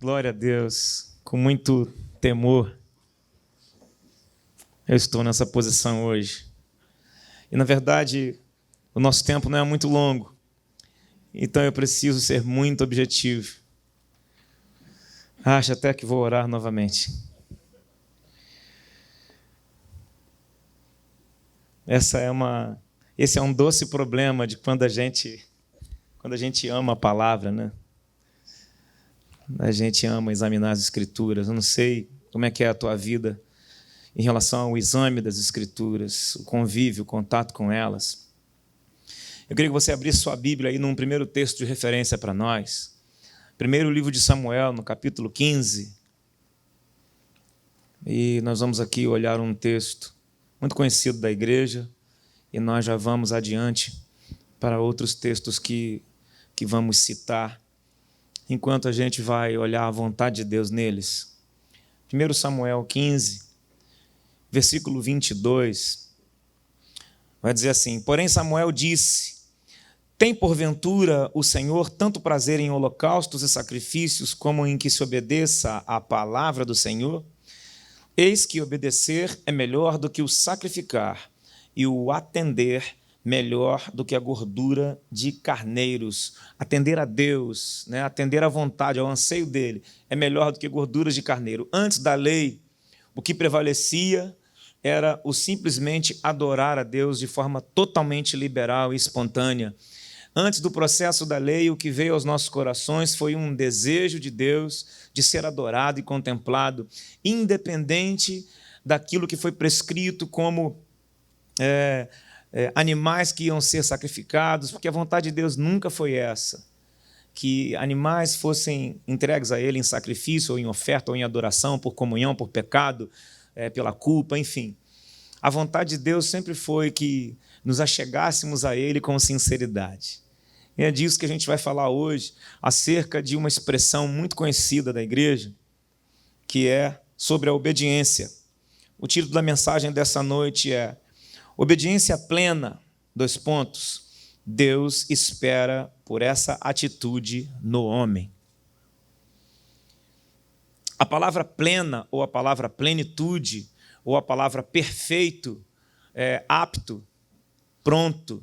Glória a Deus, com muito temor, eu estou nessa posição hoje. E, na verdade, o nosso tempo não é muito longo, então eu preciso ser muito objetivo. Acho até que vou orar novamente. Esse é um doce problema de quando a gente ama a palavra, né? A gente ama examinar as Escrituras. Eu não sei como é que é a tua vida em relação ao exame das Escrituras, o convívio, o contato com elas. Eu queria que você abrisse sua Bíblia aí num primeiro texto de referência para nós. Primeiro livro de Samuel, no capítulo 15. E nós vamos aqui olhar um texto muito conhecido da igreja e nós já vamos adiante para outros textos que vamos citar enquanto a gente vai olhar a vontade de Deus neles. 1 Samuel 15, versículo 22, vai dizer assim: Porém Samuel disse: Tem porventura o Senhor tanto prazer em holocaustos e sacrifícios como em que se obedeça à palavra do Senhor? Eis que obedecer é melhor do que o sacrificar, e o atender melhor do que a gordura de carneiros. Atender a Deus, né? Atender à vontade, ao anseio dele, é melhor do que gorduras de carneiro. Antes da lei, o que prevalecia era o simplesmente adorar a Deus de forma totalmente liberal e espontânea. Antes do processo da lei, o que veio aos nossos corações foi um desejo de Deus de ser adorado e contemplado, independente daquilo que foi prescrito como animais que iam ser sacrificados, porque a vontade de Deus nunca foi essa, que animais fossem entregues a Ele em sacrifício, ou em oferta, ou em adoração, por comunhão, por pecado, pela culpa, enfim. A vontade de Deus sempre foi que nos achegássemos a Ele com sinceridade. E é disso que a gente vai falar hoje, acerca de uma expressão muito conhecida da igreja, que é sobre a obediência. O título da mensagem dessa noite é Obediência plena, : Deus espera por essa atitude no homem. A palavra plena, ou a palavra plenitude, ou a palavra perfeito, apto, pronto,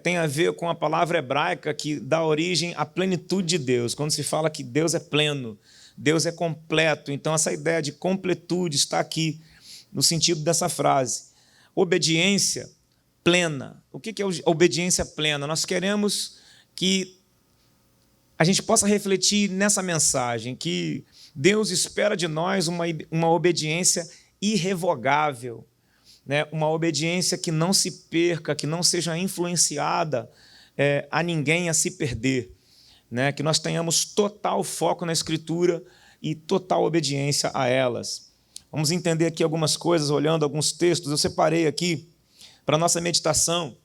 tem a ver com a palavra hebraica que dá origem à plenitude de Deus. Quando se fala que Deus é pleno, Deus é completo. Então, essa ideia de completude está aqui, no sentido dessa frase. Obediência plena. O que é obediência plena? Nós queremos que a gente possa refletir nessa mensagem, que Deus espera de nós uma obediência irrevogável, né? Uma obediência que não se perca, que não seja influenciada a ninguém a se perder, né? Que nós tenhamos total foco na Escritura e total obediência a elas. Vamos entender aqui algumas coisas, olhando alguns textos. Eu separei aqui, para a nossa meditação.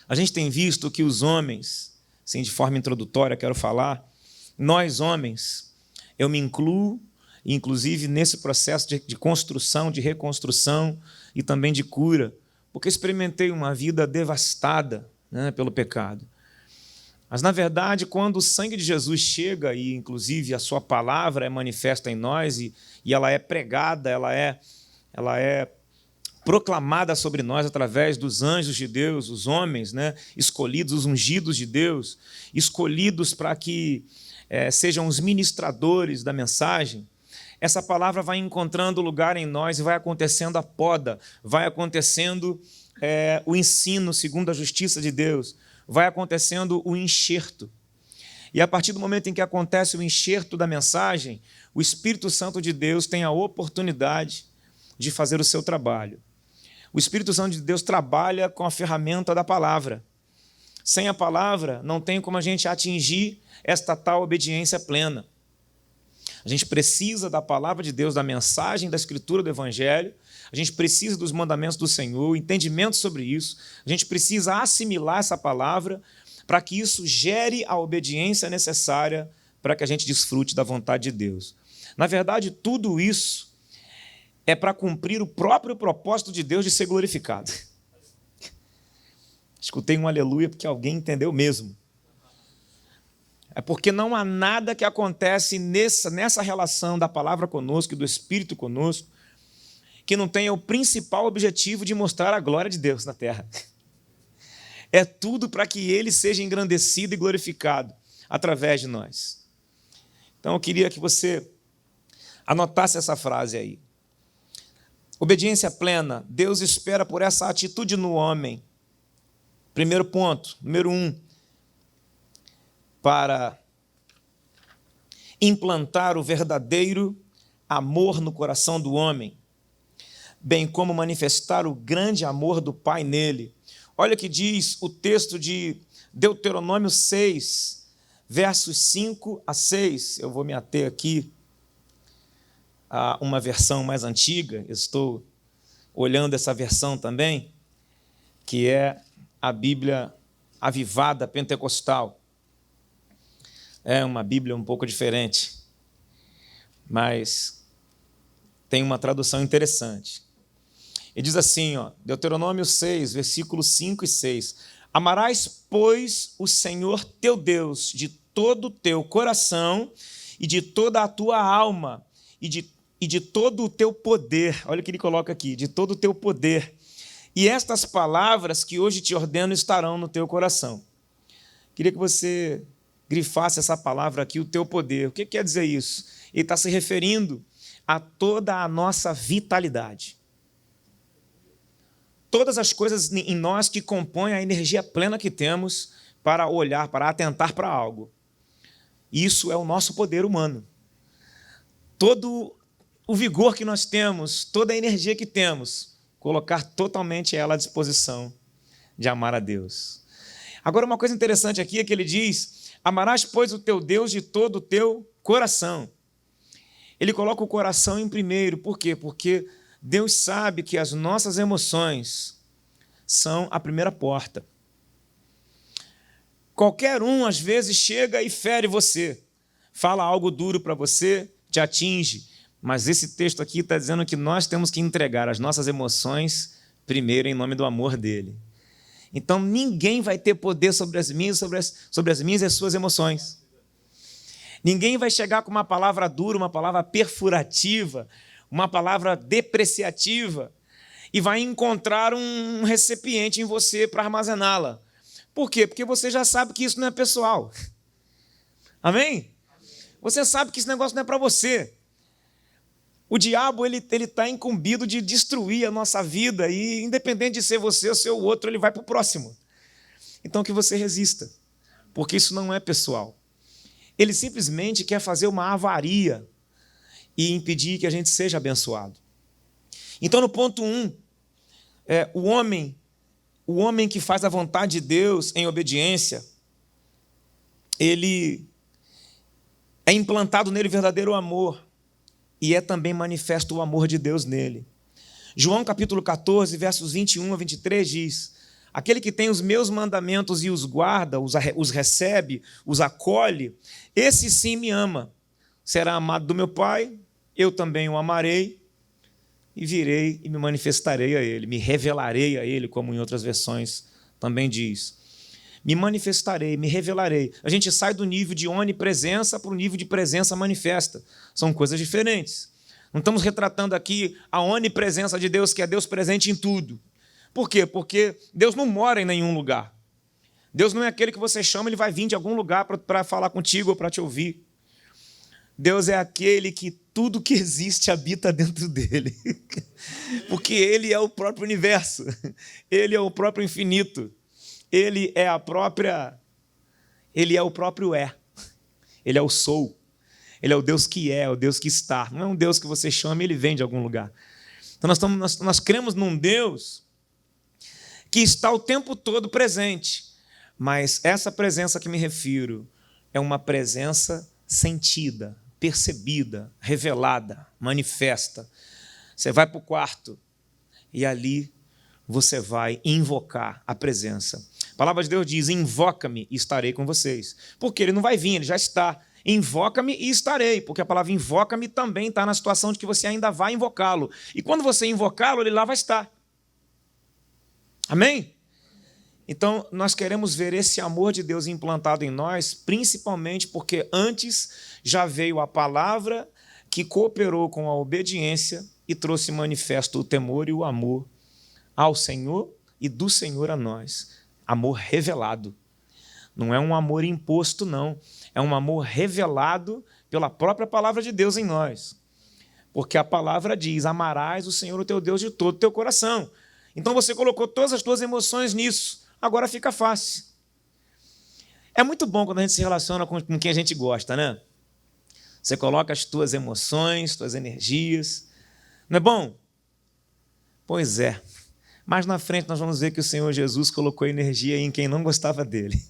A gente tem visto que os homens, assim, de forma introdutória, quero falar, nós homens, eu me incluo, inclusive nesse processo de construção, de reconstrução e também de cura, porque experimentei uma vida devastada, né, pelo pecado. Mas, na verdade, quando o sangue de Jesus chega e, inclusive, a sua palavra é manifesta em nós e ela é pregada, ela é proclamada sobre nós através dos anjos de Deus, os homens, né, escolhidos, os ungidos de Deus, escolhidos para que sejam os ministradores da mensagem, essa palavra vai encontrando lugar em nós e vai acontecendo a poda, vai acontecendo o ensino segundo a justiça de Deus, vai acontecendo o enxerto. E a partir do momento em que acontece o enxerto da mensagem, o Espírito Santo de Deus tem a oportunidade de fazer o seu trabalho. O Espírito Santo de Deus trabalha com a ferramenta da palavra. Sem a palavra, não tem como a gente atingir esta tal obediência plena. A gente precisa da palavra de Deus, da mensagem, da Escritura, do Evangelho. A gente precisa dos mandamentos do Senhor, o entendimento sobre isso. A gente precisa assimilar essa palavra para que isso gere a obediência necessária para que a gente desfrute da vontade de Deus. Na verdade, tudo isso é para cumprir o próprio propósito de Deus de ser glorificado. Escutei um aleluia porque alguém entendeu mesmo. É porque não há nada que acontece nessa relação da palavra conosco e do Espírito conosco que não tenha o principal objetivo de mostrar a glória de Deus na terra. É tudo para que Ele seja engrandecido e glorificado através de nós. Então, eu queria que você anotasse essa frase aí. Obediência plena. Deus espera por essa atitude no homem. Primeiro ponto, número 1. Para implantar o verdadeiro amor no coração do homem, bem como manifestar o grande amor do Pai nele. Olha o que diz o texto de Deuteronômio 6, versos 5 a 6. Eu vou me ater aqui a uma versão mais antiga. Eu estou olhando essa versão também, que é a Bíblia Avivada Pentecostal. É uma Bíblia um pouco diferente, mas tem uma tradução interessante. E diz assim, Deuteronômio 6, versículos 5 e 6. Amarás, pois, o Senhor teu Deus de todo o teu coração e de toda a tua alma e de todo o teu poder. Olha o que ele coloca aqui, de todo o teu poder. E estas palavras que hoje te ordeno estarão no teu coração. Queria que você grifasse essa palavra aqui, o teu poder. O que quer dizer isso? Ele está se referindo a toda a nossa vitalidade. Todas as coisas em nós que compõem a energia plena que temos para olhar, para atentar para algo. Isso é o nosso poder humano. Todo o vigor que nós temos, toda a energia que temos, colocar totalmente ela à disposição de amar a Deus. Agora, uma coisa interessante aqui é que ele diz: amarás, pois, o teu Deus de todo o teu coração. Ele coloca o coração em primeiro. Por quê? Porque Deus sabe que as nossas emoções são a primeira porta. Qualquer um, às vezes, chega e fere você, fala algo duro para você, te atinge. Mas esse texto aqui está dizendo que nós temos que entregar as nossas emoções primeiro em nome do amor dele. Então, ninguém vai ter poder sobre as minhas e as suas emoções. Ninguém vai chegar com uma palavra dura, uma palavra perfurativa, uma palavra depreciativa e vai encontrar um recipiente em você para armazená-la. Por quê? Porque você já sabe que isso não é pessoal. Amém? Você sabe que esse negócio não é para você. O diabo ele está incumbido de destruir a nossa vida e, independente de ser você ou ser o outro, ele vai para o próximo. Então, que você resista, porque isso não é pessoal. Ele simplesmente quer fazer uma avaria e impedir que a gente seja abençoado. Então, no ponto 1, o homem que faz a vontade de Deus em obediência, ele é implantado nele verdadeiro amor. E é também manifesto o amor de Deus nele. João capítulo 14, versos 21 a 23 diz: aquele que tem os meus mandamentos e os guarda, os recebe, os acolhe, esse sim me ama. Será amado do meu Pai, eu também o amarei, e virei e me manifestarei a ele, me revelarei a ele, como em outras versões também diz. Me manifestarei, me revelarei. A gente sai do nível de onipresença para o nível de presença manifesta. São coisas diferentes. Não estamos retratando aqui a onipresença de Deus, que é Deus presente em tudo. Por quê? Porque Deus não mora em nenhum lugar. Deus não é aquele que você chama, ele vai vir de algum lugar para falar contigo ou para te ouvir. Deus é aquele que tudo que existe habita dentro dele. Porque ele é o próprio universo. Ele é o próprio infinito. Ele é o próprio é. Ele é o sou. Ele é o Deus que é, o Deus que está. Não é um Deus que você chama e ele vem de algum lugar. Então nós cremos num Deus que está o tempo todo presente. Mas essa presença que me refiro é uma presença sentida, percebida, revelada, manifesta. Você vai para o quarto e ali você vai invocar a presença. A palavra de Deus diz: invoca-me e estarei com vocês. Porque ele não vai vir, ele já está. Invoca-me e estarei, porque a palavra invoca-me também está na situação de que você ainda vai invocá-lo. E quando você invocá-lo, ele lá vai estar. Amém? Então, nós queremos ver esse amor de Deus implantado em nós, principalmente porque antes já veio a palavra que cooperou com a obediência e trouxe manifesto o temor e o amor ao Senhor e do Senhor a nós. Amor revelado. Não é um amor imposto, não. É um amor revelado pela própria palavra de Deus em nós. Porque a palavra diz, amarás o Senhor, o teu Deus, de todo o teu coração. Então você colocou todas as tuas emoções nisso. Agora fica fácil. É muito bom quando a gente se relaciona com quem a gente gosta, né? Você coloca as tuas emoções, tuas energias. Não é bom? Pois é. Mais na frente nós vamos ver que o Senhor Jesus colocou energia em quem não gostava dele.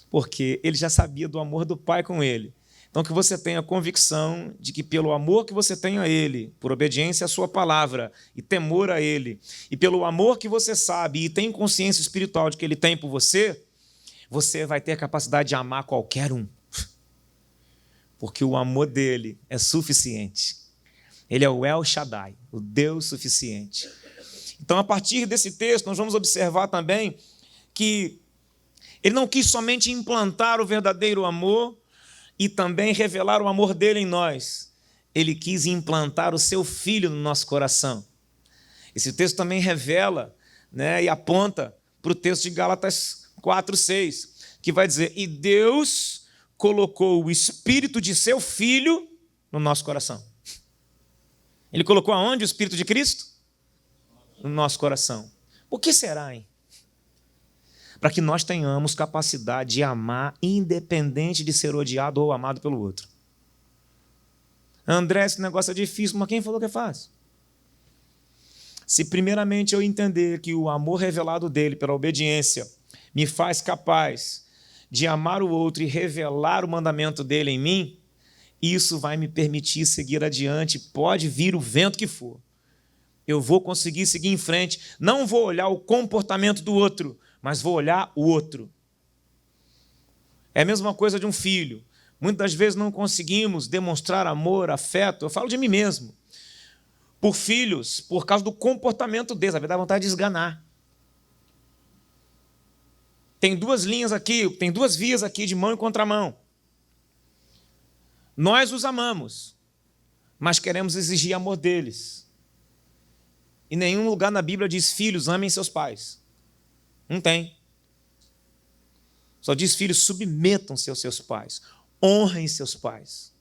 Porque ele já sabia do amor do Pai com ele. Então que você tenha a convicção de que pelo amor que você tem a ele, por obediência à sua palavra e temor a ele, e pelo amor que você sabe e tem consciência espiritual de que ele tem por você, você vai ter a capacidade de amar qualquer um. Porque o amor dele é suficiente. Ele é o El Shaddai, o Deus suficiente. Então, a partir desse texto, nós vamos observar também que ele não quis somente implantar o verdadeiro amor e também revelar o amor dele em nós. Ele quis implantar o seu Filho no nosso coração. Esse texto também revela, né, e aponta para o texto de Gálatas 4:6, que vai dizer, e Deus colocou o Espírito de seu Filho no nosso coração. Ele colocou aonde o Espírito de Cristo? No nosso coração. Por que será, hein? Para que nós tenhamos capacidade de amar, independente de ser odiado ou amado pelo outro. André, esse negócio é difícil, mas quem falou que é fácil? Se primeiramente eu entender que o amor revelado dele pela obediência me faz capaz de amar o outro e revelar o mandamento dele em mim, isso vai me permitir seguir adiante, pode vir o vento que for. Eu vou conseguir seguir em frente, não vou olhar o comportamento do outro, mas vou olhar o outro. É a mesma coisa de um filho. Muitas das vezes não conseguimos demonstrar amor, afeto, eu falo de mim mesmo, por filhos, por causa do comportamento deles, a verdade dá vontade de esganar. Tem duas linhas aqui, tem duas vias aqui de mão e contramão. Nós os amamos, mas queremos exigir amor deles. Em nenhum lugar na Bíblia diz, filhos, amem seus pais. Não tem. Só diz, filhos, submetam-se aos seus pais. Honrem seus pais.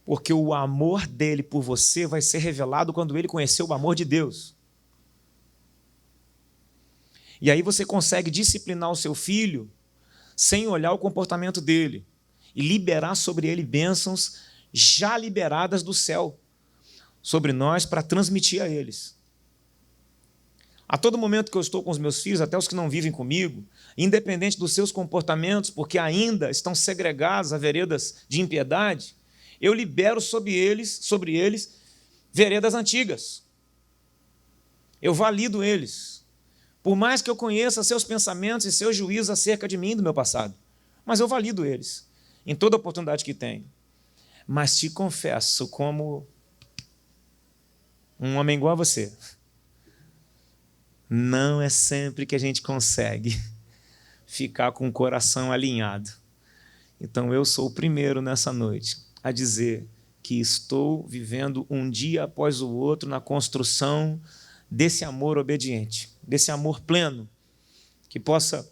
Porque o amor dele por você vai ser revelado quando ele conhecer o amor de Deus. E aí você consegue disciplinar o seu filho sem olhar o comportamento dele e liberar sobre ele bênçãos já liberadas do céu sobre nós para transmitir a eles. A todo momento que eu estou com os meus filhos, até os que não vivem comigo, independente dos seus comportamentos, porque ainda estão segregados a veredas de impiedade, eu libero sobre eles veredas antigas. Eu valido eles. Por mais que eu conheça seus pensamentos e seus juízos acerca de mim e do meu passado, mas eu valido eles em toda oportunidade que tenho. Mas te confesso, como um homem igual a você, não é sempre que a gente consegue ficar com o coração alinhado. Então eu sou o primeiro nessa noite a dizer que estou vivendo um dia após o outro na construção desse amor obediente, desse amor pleno, que possa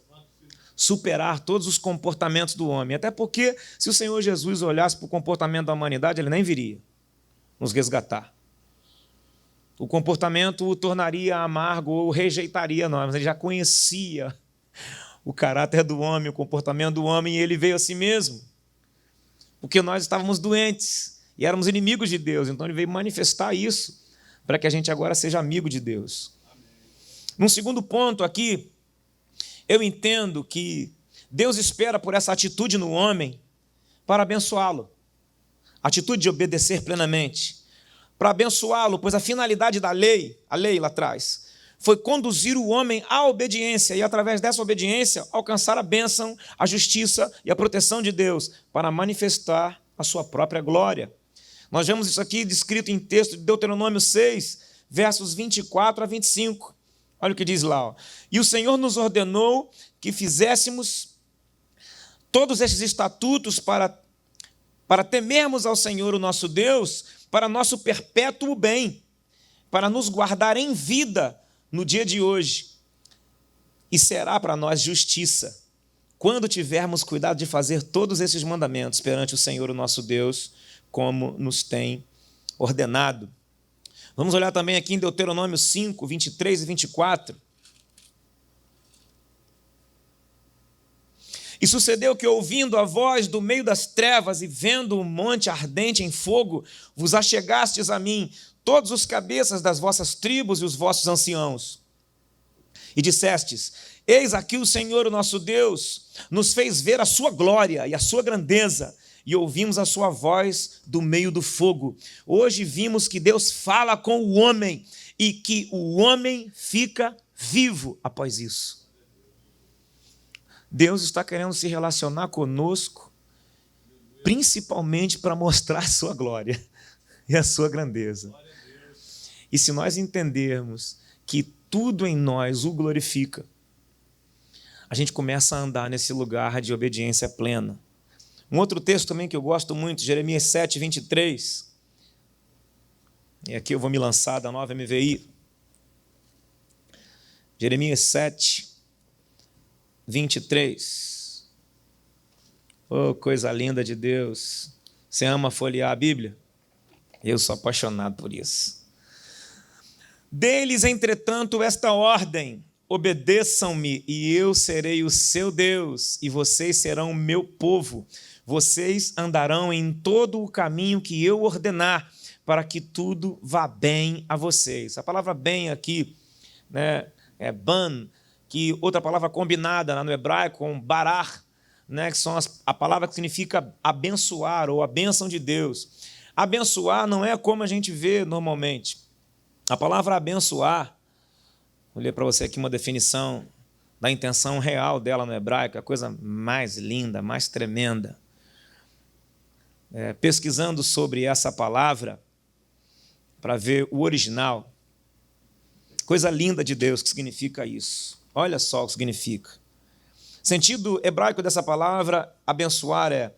superar todos os comportamentos do homem. Até porque, se o Senhor Jesus olhasse para o comportamento da humanidade, ele nem viria nos resgatar. O comportamento o tornaria amargo ou rejeitaria nós, mas ele já conhecia o caráter do homem, o comportamento do homem, e ele veio a si mesmo. Porque nós estávamos doentes e éramos inimigos de Deus, então ele veio manifestar isso para que a gente agora seja amigo de Deus. Num segundo ponto aqui, eu entendo que Deus espera por essa atitude no homem para abençoá-lo. Atitude de obedecer plenamente. Para abençoá-lo, pois a finalidade da lei, a lei lá atrás, foi conduzir o homem à obediência e, através dessa obediência, alcançar a bênção, a justiça e a proteção de Deus para manifestar a sua própria glória. Nós vemos isso aqui descrito em texto de Deuteronômio 6, versos 24 a 25. Olha o que diz lá. Ó. E o Senhor nos ordenou que fizéssemos todos esses estatutos para temermos ao Senhor, o nosso Deus, para nosso perpétuo bem, para nos guardar em vida no dia de hoje. E será para nós justiça, quando tivermos cuidado de fazer todos esses mandamentos perante o Senhor, o nosso Deus, como nos tem ordenado. Vamos olhar também aqui em Deuteronômio 5, 23 e 24. E sucedeu que, ouvindo a voz do meio das trevas e vendo o monte ardente em fogo, vos achegastes a mim, todos os cabeças das vossas tribos e os vossos anciãos. E dissestes: eis aqui o Senhor, o nosso Deus, nos fez ver a sua glória e a sua grandeza, e ouvimos a sua voz do meio do fogo. Hoje vimos que Deus fala com o homem e que o homem fica vivo após isso. Deus está querendo se relacionar conosco, principalmente para mostrar a sua glória e a sua grandeza. E se nós entendermos que tudo em nós o glorifica, a gente começa a andar nesse lugar de obediência plena. Um outro texto também que eu gosto muito, Jeremias 7, 23. E aqui eu vou me lançar da nova MVI. Jeremias 7, 23. Oh, coisa linda de Deus. Você ama folhear a Bíblia? Eu sou apaixonado por isso. Deles, entretanto, esta ordem: obedeçam-me, e eu serei o seu Deus, e vocês serão o meu povo. Vocês andarão em todo o caminho que eu ordenar, para que tudo vá bem a vocês. A palavra bem aqui, né, é ban, que outra palavra combinada lá no hebraico com barar, né, que são a palavra que significa abençoar ou a bênção de Deus. Abençoar não é como a gente vê normalmente. A palavra abençoar, vou ler para você aqui uma definição da intenção real dela no hebraico, a coisa mais linda, mais tremenda. Pesquisando sobre essa palavra, para ver o original, coisa linda de Deus que significa isso. Olha só o que significa. Sentido hebraico dessa palavra, abençoar, é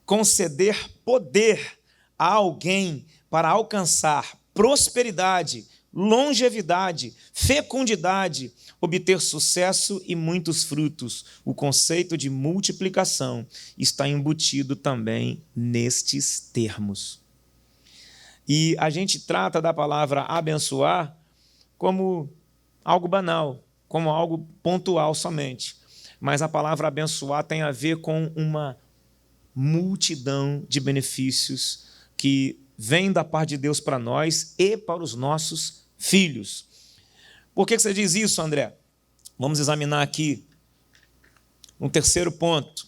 conceder poder a alguém para alcançar prosperidade, longevidade, fecundidade, obter sucesso e muitos frutos. O conceito de multiplicação está embutido também nestes termos. E a gente trata da palavra abençoar como algo banal, como algo pontual somente. Mas a palavra abençoar tem a ver com uma multidão de benefícios que vem da parte de Deus para nós e para os nossos filhos. Por que você diz isso, André? Vamos examinar aqui um terceiro ponto.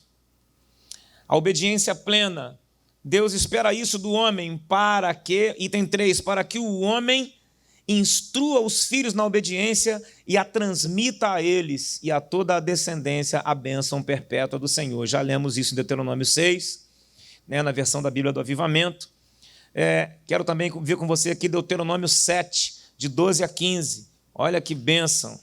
A obediência plena. Deus espera isso do homem para que, item 3, para que o homem instrua os filhos na obediência e a transmita a eles e a toda a descendência a bênção perpétua do Senhor. Já lemos isso em Deuteronômio 6, né, na versão da Bíblia do Avivamento. Quero também ver com você aqui Deuteronômio 7, de 12 a 15. Olha que bênção.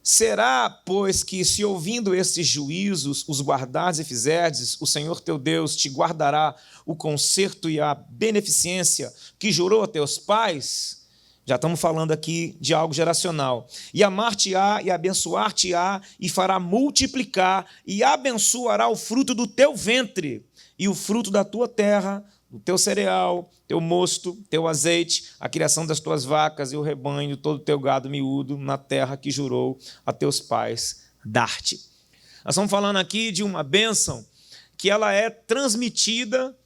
Será, pois, que se ouvindo estes juízos os guardares e fizerdes, o Senhor teu Deus te guardará o conserto e a beneficência que jurou a teus pais? Já estamos falando aqui de algo geracional. E amar-te-á e abençoar-te-á e fará multiplicar e abençoará o fruto do teu ventre e o fruto da tua terra, o teu cereal, teu mosto, teu azeite, a criação das tuas vacas e o rebanho, todo o teu gado miúdo na terra que jurou a teus pais dar-te. Nós estamos falando aqui de uma bênção que ela é transmitida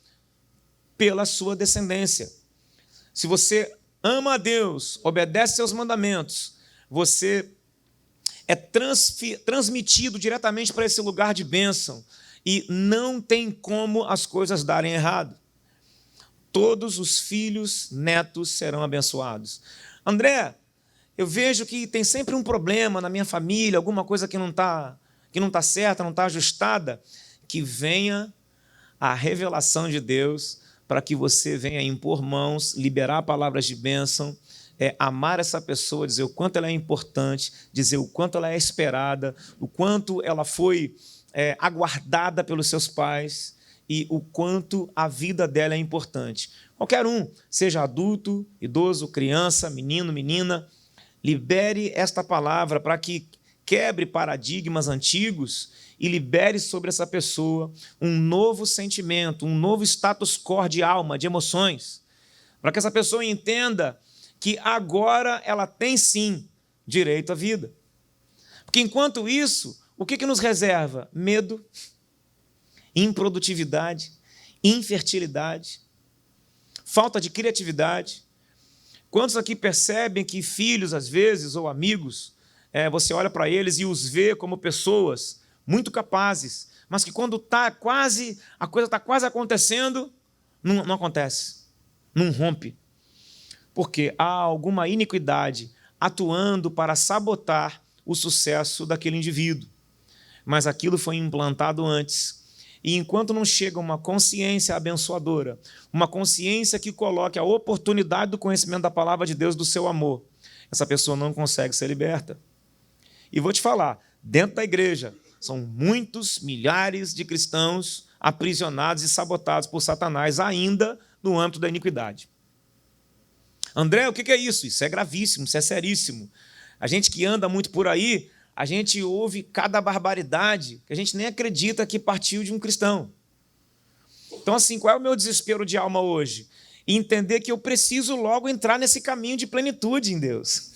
pela sua descendência. Se você ama a Deus, obedece seus mandamentos, você é transmitido diretamente para esse lugar de bênção e não tem como as coisas darem errado. Todos os filhos, netos serão abençoados. André, eu vejo que tem sempre um problema na minha família, alguma coisa que não está certa, não está ajustada. Que venha a revelação de Deus para que você venha impor mãos, liberar palavras de bênção, amar essa pessoa, dizer o quanto ela é importante, dizer o quanto ela é esperada, o quanto ela foi aguardada pelos seus pais e o quanto a vida dela é importante. Qualquer um, seja adulto, idoso, criança, menino, menina, libere esta palavra para que quebre paradigmas antigos e libere sobre essa pessoa um novo sentimento, um novo status quo de alma, de emoções, para que essa pessoa entenda que agora ela tem sim direito à vida. Porque enquanto isso, o que nos reserva? Medo, improdutividade, infertilidade, falta de criatividade. Quantos aqui percebem que filhos, às vezes, ou amigos, você olha para eles e os vê como pessoas muito capazes, mas que quando a coisa está quase acontecendo, não acontece, não rompe. Porque há alguma iniquidade atuando para sabotar o sucesso daquele indivíduo. Mas aquilo foi implantado antes. E enquanto não chega uma consciência abençoadora, uma consciência que coloque a oportunidade do conhecimento da palavra de Deus, do seu amor, essa pessoa não consegue ser liberta. E vou te falar, dentro da igreja, são muitos milhares de cristãos aprisionados e sabotados por Satanás, ainda no âmbito da iniquidade. André, o que é isso? Isso é gravíssimo, isso é seríssimo. A gente que anda muito por aí, a gente ouve cada barbaridade que a gente nem acredita que partiu de um cristão. Então, assim, qual é o meu desespero de alma hoje? Entender que eu preciso logo entrar nesse caminho de plenitude em Deus.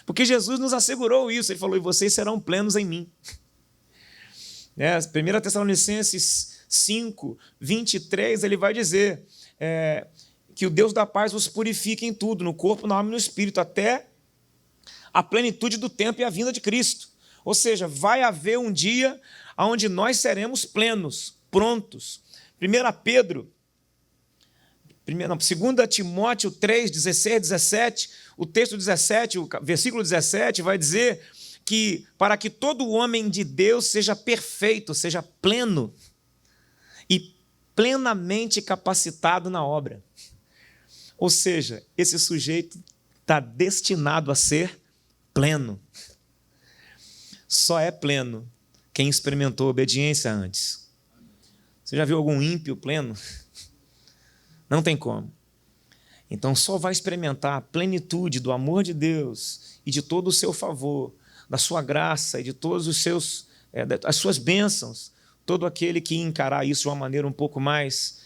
Porque Jesus nos assegurou isso. Ele falou, e vocês serão plenos em mim. 1 Tessalonicenses 5, 23, ele vai dizer que o Deus da paz os purifique em tudo, no corpo, na alma e no espírito, até a plenitude do tempo e a vinda de Cristo. Ou seja, vai haver um dia onde nós seremos plenos, prontos. 2 Timóteo 3, 16, 17, o texto 17, o versículo 17 vai dizer que para que todo homem de Deus seja perfeito, seja pleno e plenamente capacitado na obra. Ou seja, esse sujeito está destinado a ser pleno. Só é pleno quem experimentou obediência antes. Você já viu algum ímpio pleno? Não tem como. Então só vai experimentar a plenitude do amor de Deus e de todo o seu favor, da sua graça e de todos os seus, as suas bênçãos, todo aquele que encarar isso de uma maneira um pouco mais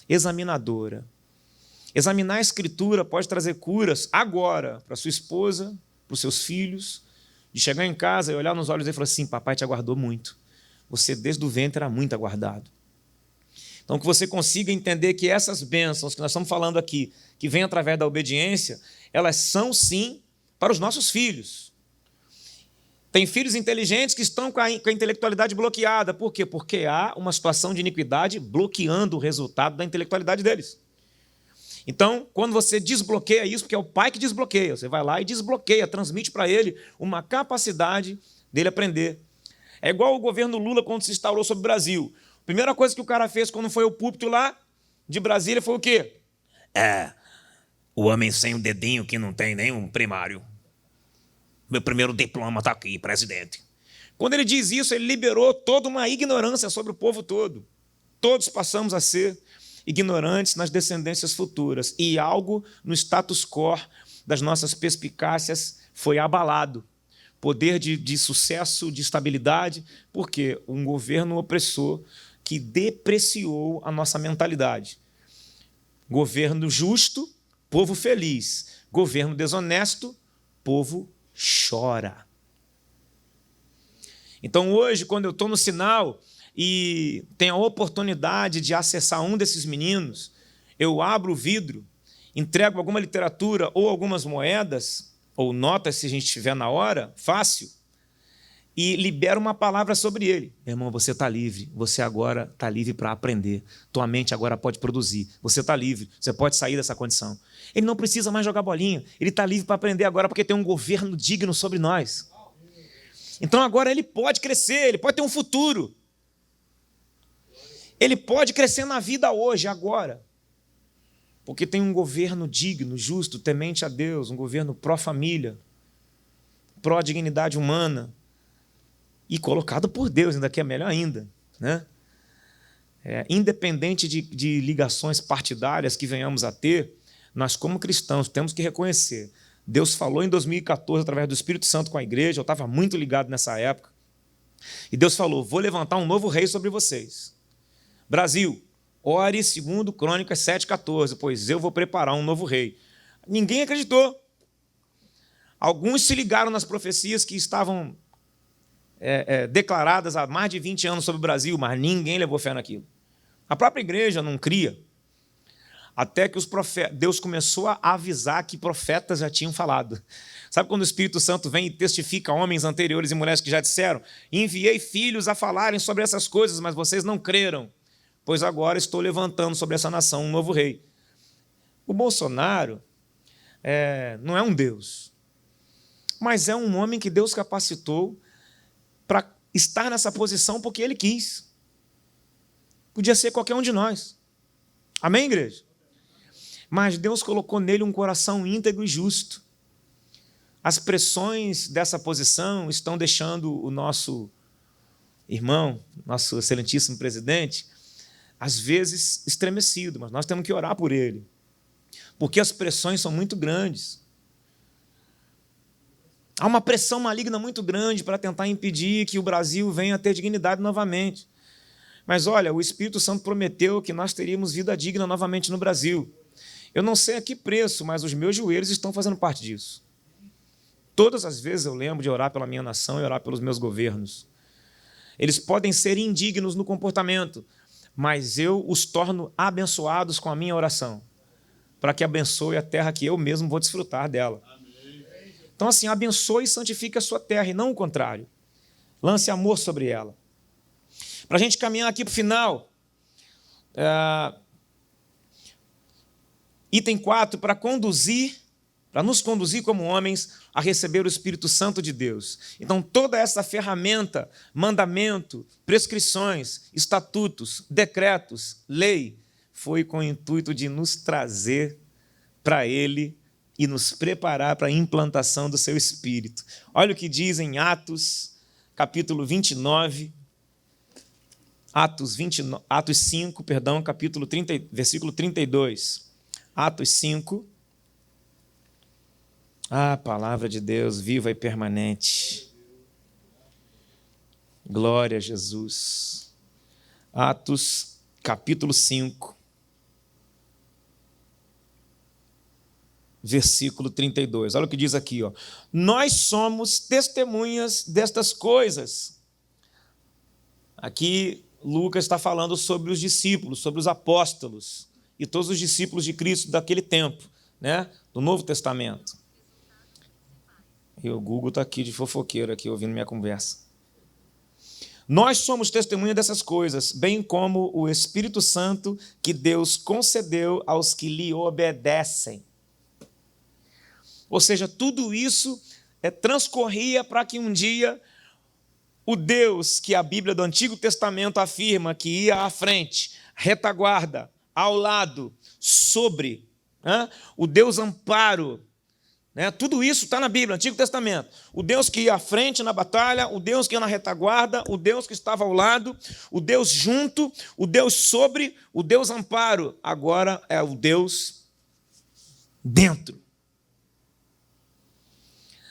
examinadora. Examinar a Escritura pode trazer curas agora para sua esposa, para os seus filhos, de chegar em casa e olhar nos olhos dele e falar assim, papai te aguardou muito. Você desde o ventre era muito aguardado. Então que você consiga entender que essas bênçãos que nós estamos falando aqui, que vêm através da obediência, elas são sim para os nossos filhos. Tem filhos inteligentes que estão com a intelectualidade bloqueada. Por quê? Porque há uma situação de iniquidade bloqueando o resultado da intelectualidade deles. Então, quando você desbloqueia isso, porque é o pai que desbloqueia, você vai lá e desbloqueia, transmite para ele uma capacidade dele aprender. É igual o governo Lula quando se instaurou sobre o Brasil. A primeira coisa que o cara fez quando foi ao púlpito lá de Brasília foi o quê? O homem sem o dedinho que não tem nenhum primário. Meu primeiro diploma está aqui, presidente. Quando ele diz isso, ele liberou toda uma ignorância sobre o povo todo. Todos passamos a ser ignorantes nas descendências futuras. E algo no status quo das nossas perspicácias foi abalado. Poder de sucesso, de estabilidade, porque um governo opressor que depreciou a nossa mentalidade. Governo justo, povo feliz. Governo desonesto, povo chora. Então hoje, quando eu estou no sinal e tenho a oportunidade de acessar um desses meninos, eu abro o vidro, entrego alguma literatura ou algumas moedas, ou notas se a gente tiver na hora, fácil, e libero uma palavra sobre ele. Meu irmão, você está livre, você agora está livre para aprender, tua mente agora pode produzir, você está livre, você pode sair dessa condição. Ele não precisa mais jogar bolinha, ele está livre para aprender agora porque tem um governo digno sobre nós. Então agora ele pode crescer, ele pode ter um futuro. Ele pode crescer na vida hoje, agora, porque tem um governo digno, justo, temente a Deus, um governo pró-família, pró-dignidade humana, e colocado por Deus, ainda que é melhor ainda, né? Independente de ligações partidárias que venhamos a ter, nós, como cristãos, temos que reconhecer. Deus falou em 2014, através do Espírito Santo com a igreja, eu estava muito ligado nessa época, e Deus falou, vou levantar um novo rei sobre vocês. Brasil, ore segundo Crônicas 7,14, pois eu vou preparar um novo rei. Ninguém acreditou. Alguns se ligaram nas profecias que estavam declaradas há mais de 20 anos sobre o Brasil, mas ninguém levou fé naquilo. A própria igreja não cria, até que Deus começou a avisar que profetas já tinham falado. Sabe quando o Espírito Santo vem e testifica a homens anteriores e mulheres que já disseram, enviei filhos a falarem sobre essas coisas, mas vocês não creram, pois agora estou levantando sobre essa nação um novo rei. O Bolsonaro não é um Deus, mas é um homem que Deus capacitou para estar nessa posição porque ele quis. Podia ser qualquer um de nós. Amém, igreja? Mas Deus colocou nele um coração íntegro e justo. As pressões dessa posição estão deixando o nosso irmão, nosso excelentíssimo presidente, às vezes estremecido, mas nós temos que orar por ele, porque as pressões são muito grandes. Há uma pressão maligna muito grande para tentar impedir que o Brasil venha a ter dignidade novamente. Mas, olha, o Espírito Santo prometeu que nós teríamos vida digna novamente no Brasil. Eu não sei a que preço, mas os meus joelhos estão fazendo parte disso. Todas as vezes eu lembro de orar pela minha nação e orar pelos meus governos. Eles podem ser indignos no comportamento, mas eu os torno abençoados com a minha oração, para que abençoe a terra que eu mesmo vou desfrutar dela. Então, assim, abençoe e santifique a sua terra, e não o contrário. Lance amor sobre ela. Para a gente caminhar aqui para o final, item 4, para nos conduzir como homens a receber o Espírito Santo de Deus. Então, toda essa ferramenta, mandamento, prescrições, estatutos, decretos, lei, foi com o intuito de nos trazer para Ele e nos preparar para a implantação do seu Espírito. Olha o que diz em Atos, capítulo 29, Atos 5, capítulo 30, versículo 32. Atos 5. A palavra de Deus viva e permanente. Glória a Jesus. Atos, capítulo 5, versículo 32. Olha o que diz aqui, ó. Nós somos testemunhas destas coisas. Aqui, Lucas está falando sobre os discípulos, sobre os apóstolos e todos os discípulos de Cristo daquele tempo, né? Do Novo Testamento. E o Google está aqui de fofoqueiro, aqui, ouvindo minha conversa. Nós somos testemunha dessas coisas, bem como o Espírito Santo que Deus concedeu aos que lhe obedecem. Ou seja, tudo isso transcorria para que um dia o Deus que a Bíblia do Antigo Testamento afirma que ia à frente, retaguarda, ao lado, sobre, o Deus amparo, tudo isso está na Bíblia, Antigo Testamento. O Deus que ia à frente na batalha, o Deus que ia na retaguarda, o Deus que estava ao lado, o Deus junto, o Deus sobre, o Deus amparo. Agora é o Deus dentro.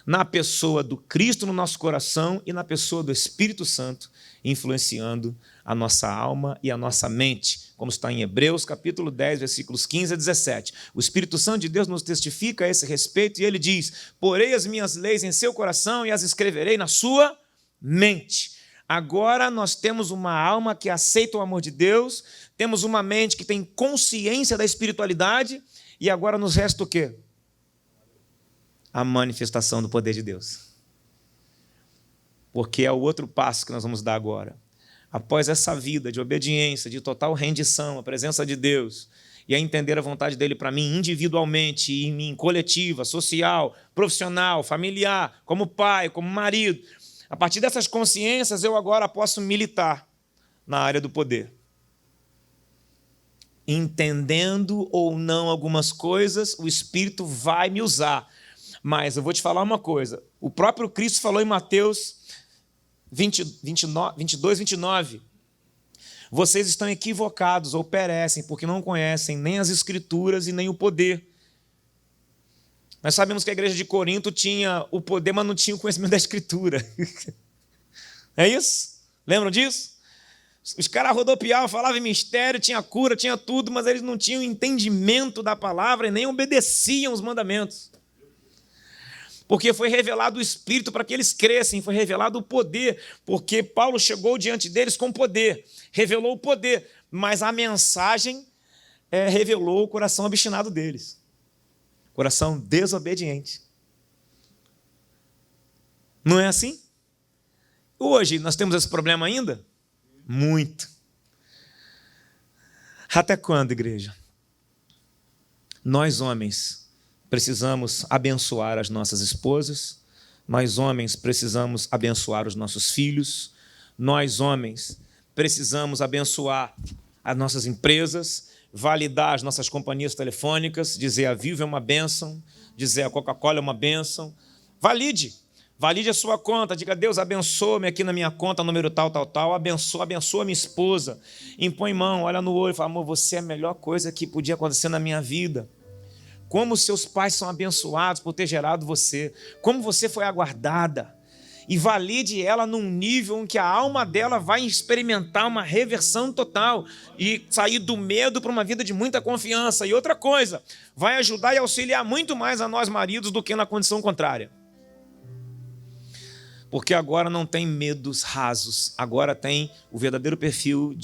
Na pessoa do Cristo no nosso coração e na pessoa do Espírito Santo, influenciando a nossa alma e a nossa mente, como está em Hebreus, capítulo 10, versículos 15 a 17. O Espírito Santo de Deus nos testifica a esse respeito e ele diz, porei as minhas leis em seu coração e as escreverei na sua mente. Agora nós temos uma alma que aceita o amor de Deus, temos uma mente que tem consciência da espiritualidade e agora nos resta o quê? A manifestação do poder de Deus. Porque é o outro passo que nós vamos dar agora. Após essa vida de obediência, de total rendição à presença de Deus, e a entender a vontade dele para mim individualmente, e em mim coletiva, social, profissional, familiar, como pai, como marido, a partir dessas consciências eu agora posso militar na área do poder. entendendo ou não algumas coisas, o Espírito vai me usar. Mas eu vou te falar uma coisa. O próprio Cristo falou em Mateus 22, 29. Vocês estão equivocados ou perecem, porque não conhecem nem as Escrituras e nem o poder. Nós sabemos que a igreja de Corinto tinha o poder, mas não tinha o conhecimento da Escritura. É isso? Lembram disso? Os caras rodopiavam, falavam em mistério, tinha cura, tinha tudo, mas eles não tinham entendimento da palavra e nem obedeciam os mandamentos. Porque foi revelado o Espírito para que eles crescem, foi revelado o poder, porque Paulo chegou diante deles com poder, revelou o poder, mas a mensagem revelou o coração obstinado deles. Coração desobediente. Não é assim? Hoje nós temos esse problema ainda? Muito. Até quando, igreja? Nós, homens, precisamos abençoar as nossas esposas, nós, homens, precisamos abençoar os nossos filhos, nós, homens, precisamos abençoar as nossas empresas, validar as nossas companhias telefônicas, dizer a Vivo é uma bênção, dizer a Coca-Cola é uma bênção. Valide a sua conta, diga, Deus, abençoa-me aqui na minha conta, número tal, abençoa minha esposa, impõe mão, olha no olho e fala, amor, você é a melhor coisa que podia acontecer na minha vida. Como seus pais são abençoados por ter gerado você, como você foi aguardada. E valide ela num nível em que a alma dela vai experimentar uma reversão total e sair do medo para uma vida de muita confiança. E outra coisa, vai ajudar e auxiliar muito mais a nós maridos do que na condição contrária. Porque agora não tem medos rasos, agora tem o verdadeiro perfil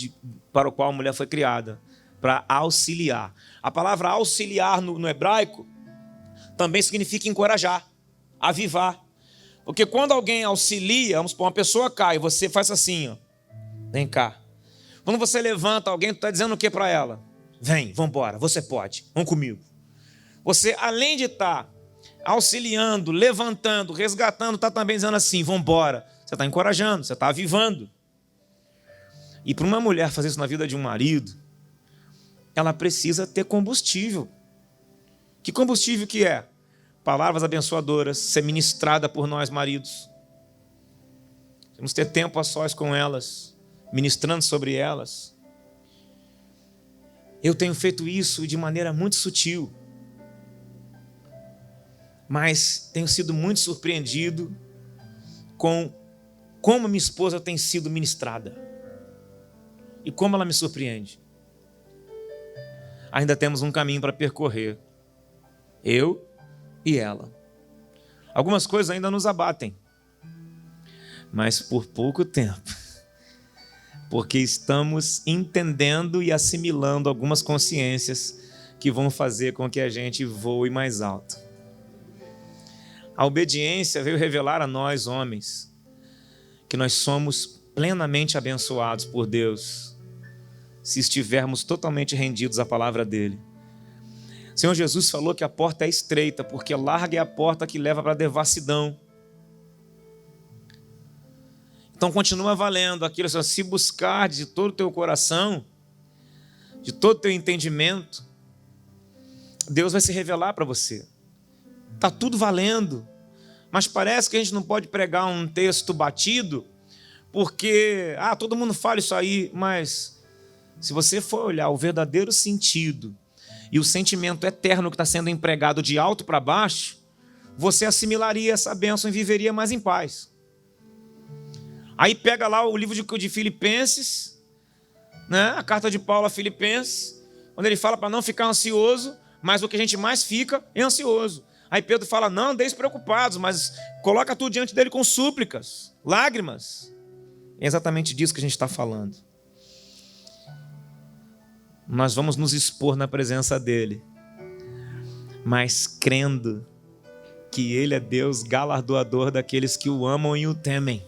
para o qual a mulher foi criada, para auxiliar. A palavra auxiliar no hebraico também significa encorajar, avivar. Porque quando alguém auxilia, vamos supor, uma pessoa cai, você faz assim, ó, vem cá. Quando você levanta alguém, tu está dizendo o que para ela? Vem, vamos embora, você pode, vamos comigo. Você, além de estar auxiliando, levantando, resgatando, está também dizendo assim, vamos embora. Você está encorajando, você está avivando. E para uma mulher fazer isso na vida de um marido, ela precisa ter combustível. Que combustível que é? Palavras abençoadoras, ser ministrada por nós, maridos. Temos que ter tempo a sós com elas, ministrando sobre elas. Eu tenho feito isso de maneira muito sutil, mas tenho sido muito surpreendido com como minha esposa tem sido ministrada e como ela me surpreende. Ainda temos um caminho para percorrer, eu e ela. Algumas coisas ainda nos abatem, mas por pouco tempo, porque estamos entendendo e assimilando algumas consciências que vão fazer com que a gente voe mais alto. A obediência veio revelar a nós, homens, que nós somos plenamente abençoados por Deus, se estivermos totalmente rendidos à palavra dele. O Senhor Jesus falou que a porta é estreita, porque larga é a porta que leva para a devassidão. Então continua valendo aquilo, se buscar de todo o teu coração, de todo o teu entendimento, Deus vai se revelar para você. Está tudo valendo, mas parece que a gente não pode pregar um texto batido, porque todo mundo fala isso aí, mas se você for olhar o verdadeiro sentido e o sentimento eterno que está sendo empregado de alto para baixo, você assimilaria essa bênção e viveria mais em paz. Aí pega lá o livro de Filipenses, né? A carta de Paulo a Filipenses, onde ele fala para não ficar ansioso, mas o que a gente mais fica é ansioso. Aí Pedro fala, não andeis preocupados, mas coloca tudo diante dele com súplicas, lágrimas. É exatamente disso que a gente está falando. Nós vamos nos expor na presença dele, mas crendo que ele é Deus galardoador daqueles que o amam e o temem.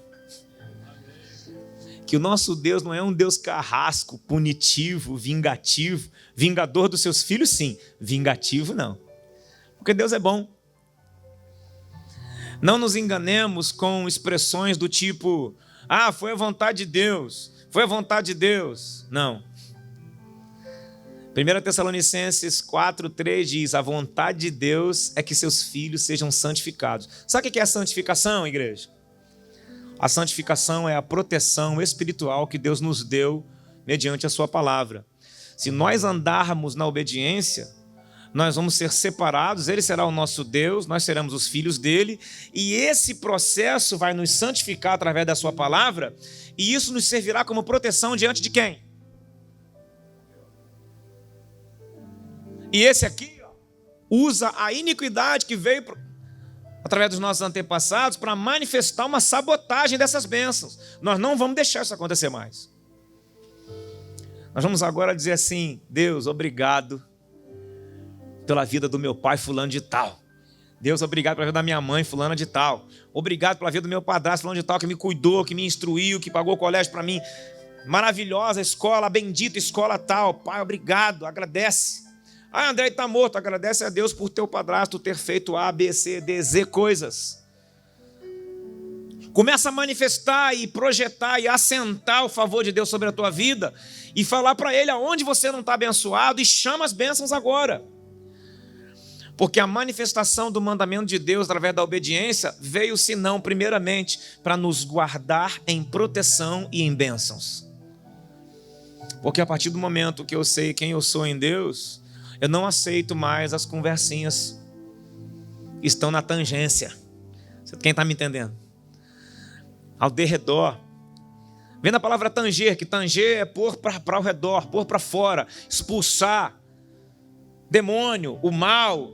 Que o nosso Deus não é um Deus carrasco, punitivo, vingativo, vingador dos seus filhos, sim, vingativo não, porque Deus é bom. Não nos enganemos com expressões do tipo, foi a vontade de Deus, foi a vontade de Deus. Não. 1 Tessalonicenses 4:3 diz: a vontade de Deus é que seus filhos sejam santificados. Sabe o que é a santificação, igreja? A santificação é a proteção espiritual que Deus nos deu mediante a sua palavra. Se nós andarmos na obediência, nós vamos ser separados, Ele será o nosso Deus, nós seremos os filhos dele, e esse processo vai nos santificar através da sua palavra, e isso nos servirá como proteção diante de quem? E esse aqui usa a iniquidade que veio através dos nossos antepassados para manifestar uma sabotagem dessas bênçãos. Nós não vamos deixar isso acontecer mais. Nós vamos agora dizer assim: Deus, obrigado pela vida do meu pai fulano de tal. Deus, obrigado pela vida da minha mãe fulana de tal. Obrigado pela vida do meu padrasto fulano de tal, que me cuidou, que me instruiu, que pagou o colégio para mim. Maravilhosa escola, bendita escola tal. Pai, obrigado, agradece. Ah, André está morto. Agradece a Deus por teu padrasto ter feito A, B, C, D, Z coisas. Começa a manifestar e projetar e assentar o favor de Deus sobre a tua vida e falar para Ele aonde você não está abençoado e chama as bênçãos agora. Porque a manifestação do mandamento de Deus através da obediência veio, senão, primeiramente, para nos guardar em proteção e em bênçãos. Porque a partir do momento que eu sei quem eu sou em Deus, eu não aceito mais as conversinhas que estão na tangência. Quem está me entendendo? Ao derredor. Vendo a palavra tanger, que tanger é pôr para o redor, pôr para fora, expulsar demônio, o mal,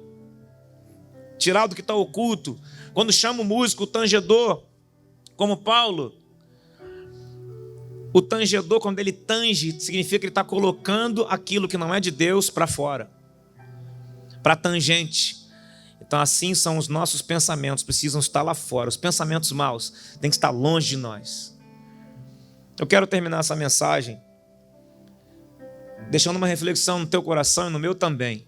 tirar do que está oculto. Quando chama o músico, o tangedor, como Paulo, o tangedor, quando ele tange, significa que ele está colocando aquilo que não é de Deus para fora, para tangente. Então assim são os nossos pensamentos, precisam estar lá fora. Os pensamentos maus têm que estar longe de nós. Eu quero terminar essa mensagem deixando uma reflexão no teu coração e no meu também.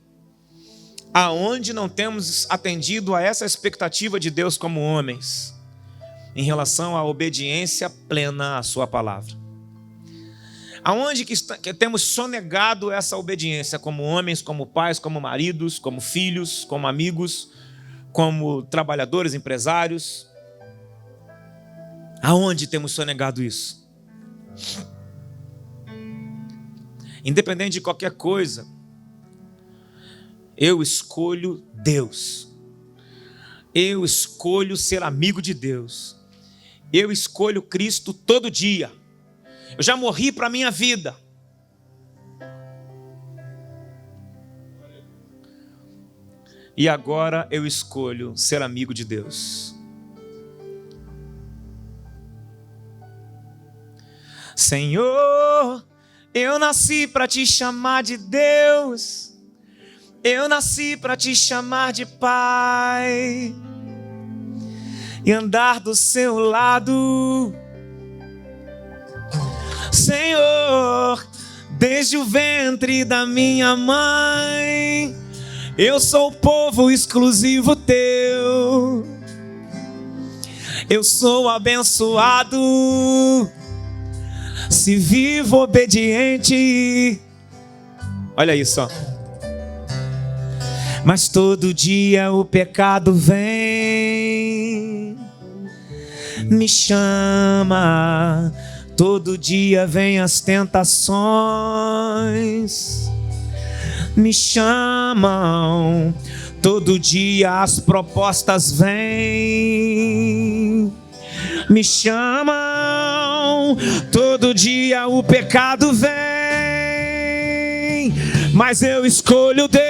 Aonde não temos atendido a essa expectativa de Deus como homens, em relação à obediência plena à sua palavra? Aonde que temos sonegado essa obediência como homens, como pais, como maridos, como filhos, como amigos, como trabalhadores, empresários? Aonde temos sonegado isso? Independente de qualquer coisa, eu escolho Deus. Eu escolho ser amigo de Deus. Eu escolho Cristo todo dia. Eu já morri para a minha vida. E agora eu escolho ser amigo de Deus. Senhor, eu nasci para te chamar de Deus. Eu nasci para te chamar de Pai e andar do seu lado. Senhor, desde o ventre da minha mãe, eu sou povo exclusivo teu. Eu sou abençoado se vivo obediente. Olha isso, ó. Mas todo dia o pecado vem, me chama. Todo dia vem as tentações, me chamam. Todo dia as propostas vêm, me chamam. Todo dia o pecado vem, mas eu escolho Deus.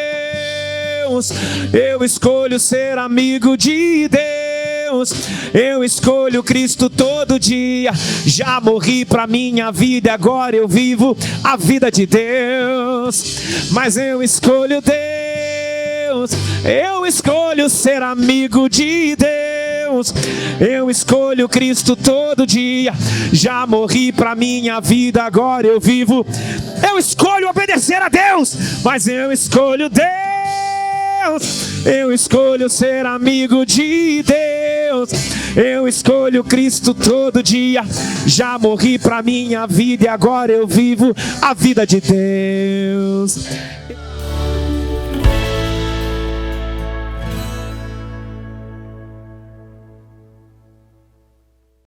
Eu escolho ser amigo de Deus. Eu escolho Cristo todo dia. Já morri para minha vida, agora eu vivo a vida de Deus. Mas eu escolho Deus. Eu escolho ser amigo de Deus. Eu escolho Cristo todo dia. Já morri para minha vida, agora eu vivo. Eu escolho obedecer a Deus, mas eu escolho Deus. Eu escolho ser amigo de Deus. Deus. Eu escolho Cristo todo dia. Já morri pra minha vida e agora eu vivo a vida de Deus.